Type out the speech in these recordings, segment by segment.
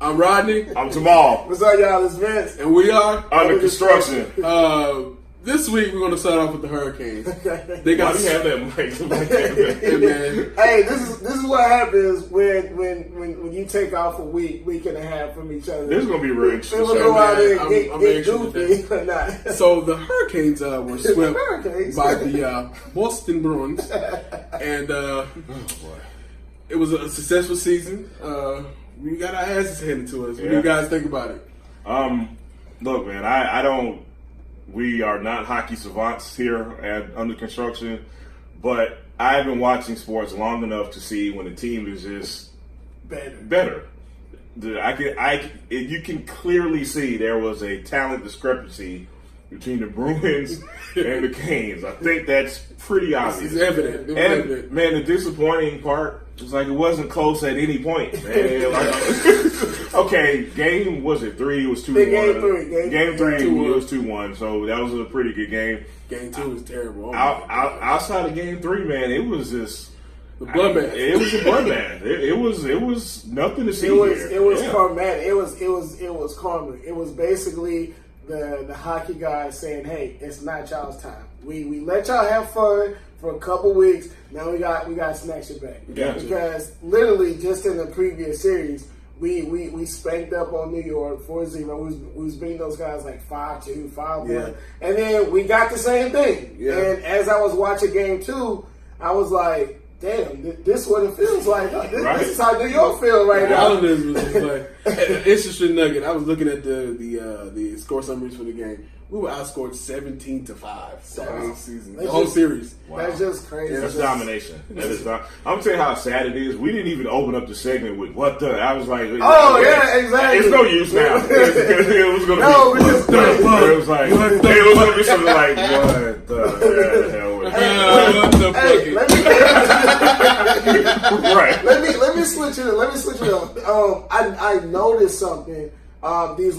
I'm Rodney. I'm Jamal. What's up, y'all? It's Vince. And we are Under construction. This week we're going to start off with the Hurricanes. They got to have that mic. Hey, man. Hey, this is what happens when you take off a week and a half from each other. This is going to be real interesting. We'll go out there and get goofy or not. So the Hurricanes were swept by the Boston Bruins. And it was a successful season. We got our asses handed to us. What do you guys think about it? Look, man, I don't. We are not hockey savants here at Under Construction, but I've been watching sports long enough to see when a team is just better. You can clearly see there was a talent discrepancy between the Bruins and the Canes. I think that's pretty obvious. It's evident. And man, the disappointing part was like it wasn't close at any point. Man. Okay, game was it 3? It was 2-1. Game 3 it was 2-1. So that was a pretty good game. Game 2 was terrible. Outside of game 3, man, it was just the bloodbath. It was a bloodbath. It was nothing to see here. It was karma. It was karma. It was basically the hockey guys saying, "Hey, it's not y'all's time. We let y'all have fun for a couple weeks. Now we got to snatch it back." Because literally just in the previous series, we spanked up on New York 4-0. We was beating those guys like 5-2, 5-1, and then we got the same thing. Yeah. And as I was watching game 2, I was like, damn, this is what it feels like. This is how New York feel right now. All of this was just like an interesting nugget. I was looking at the score summaries for the game. We were outscored 17-5 Saturday season. The whole series. Wow. That's just crazy. That's domination. That is not. I'm gonna tell you how sad it is. We didn't even open up the segment with what the. I was like, yeah, exactly. It's no use now. It was gonna be what the. It was like it was gonna be something like what the hell was right. Let me switch it up. I noticed something. This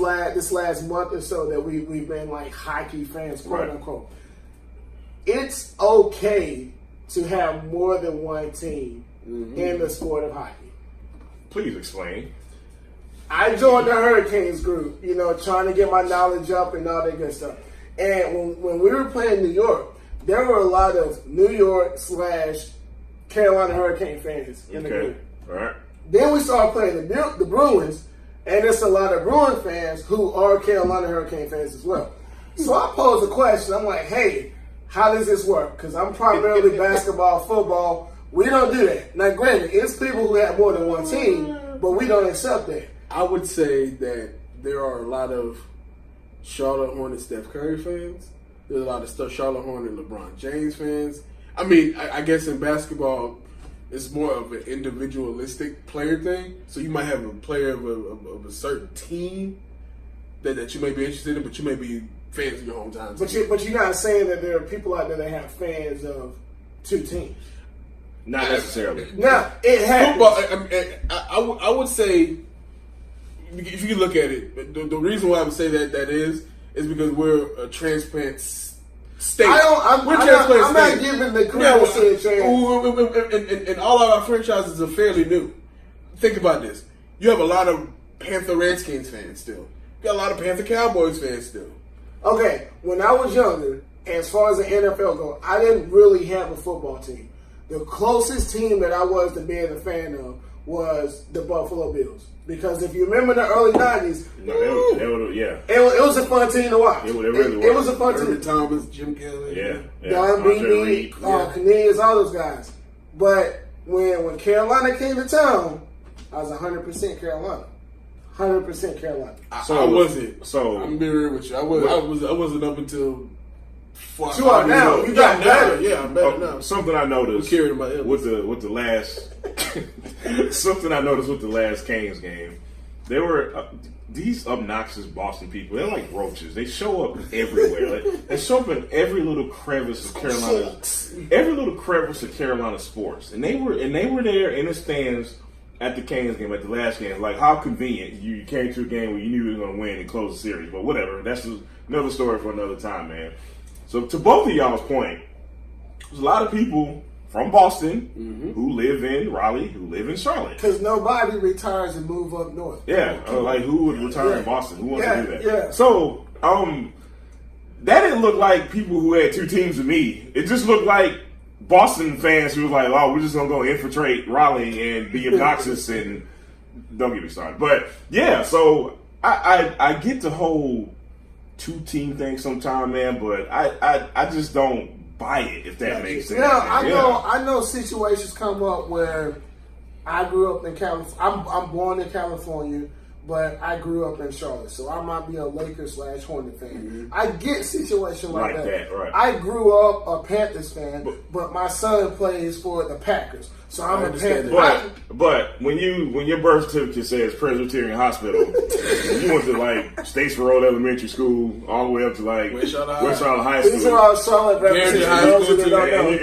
last month or so that we've been like hockey fans, quote unquote. It's okay to have more than one team in the sport of hockey. Please explain. I joined the Hurricanes group, trying to get my knowledge up and all that good stuff. And when we were playing New York, there were a lot of New York / Carolina Hurricane fans in the group. All right. Then we started playing the Bruins. And there's a lot of Bruins fans who are Carolina Hurricane fans as well. So I posed a question. I'm like, hey, how does this work? Because I'm primarily basketball, football. We don't do that. Now, granted, it's people who have more than one team, but we don't accept that. I would say that there are a lot of Charlotte Hornets Steph Curry fans. There's a lot of Charlotte Hornets LeBron James fans. I mean, I guess in basketball, it's more of an individualistic player thing. So you might have a player of a certain team that you may be interested in, but you may be fans of your hometown team. But you're not saying that there are people out there that have fans of two teams. Not necessarily. No, it happens. Football, I would say, if you look at it, the reason why I would say that is because we're a transplant state. I'm not giving the credit to the transplant. And all of our franchises are fairly new. Think about this. You have a lot of Panther Redskins fans still. You got a lot of Panther Cowboys fans still. Okay, when I was younger, as far as the NFL goes, I didn't really have a football team. The closest team that I was to being a fan of was the Buffalo Bills. Because if you remember the early 90s, it was a fun team to watch. It really was. It was a fun team. Irvin Thomas, Jim Kelly. Don Beebe, Cornelius, all those guys. But when Carolina came to town, I was 100% Carolina. 100% Carolina. I wasn't. So I'm being real with you. I wasn't up until 4 you are now. You got better. Yeah, I'm better now. Something I noticed with the last something I noticed with the last Canes game, there were these obnoxious Boston people. They're like roaches. They show up everywhere. They show up in every little crevice of Carolina sports. And they were there in the stands at the Canes game, at the last game. Like, how convenient you came to a game where you knew you were going to win and close the series. But whatever. That's another story for another time, man. So to both of y'all's point, there's a lot of people from Boston who live in Raleigh, who live in Charlotte. Because nobody retires and move up north. Yeah, like who would retire in Boston? Who wants to do that? Yeah. So, that didn't look like people who had two teams to me. It just looked like Boston fans who was like, "Oh, we're just gonna go infiltrate Raleigh and be obnoxious and don't get me started." But yeah, so I get the whole two-team thing sometime, man, but I just don't buy it, if that makes sense. Yeah, I know situations come up where I grew up in California. I'm born in California, but I grew up in Charlotte, so I might be a Lakers/Hornet fan. I get situations like that. Right. I grew up a Panthers fan, but my son plays for the Packers, so I'm a Panthers. But when your birth certificate says Presbyterian Hospital, you went to like Statesboro Road Elementary School all the way up to like West Charlotte High School. These are all Charlotte representatives.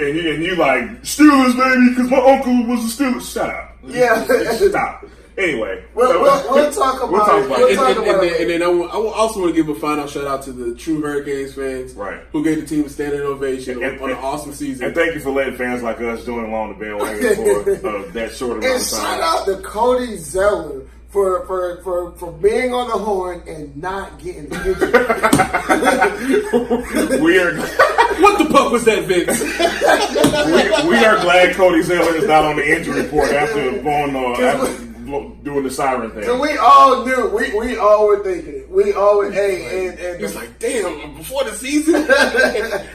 And you like Steelers, baby, because my uncle was a Steelers. Shut up. Yeah. Stop. Anyway, we'll talk about it. And then I also want to give a final shout out to the true Hurricanes fans, who gave the team a standing ovation on an awesome season. And thank you for letting fans like us join along the bandwagon for that short amount of time. And shout out to Cody Zeller for being on the horn and not getting injured. What the fuck was that, Vince? we are glad Cody Zeller is not on the injury report after doing the siren thing. So we all knew. We all were thinking it. We all were. And it's like, damn, before the season?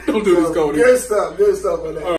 Don't do this, Cody. Good stuff on that.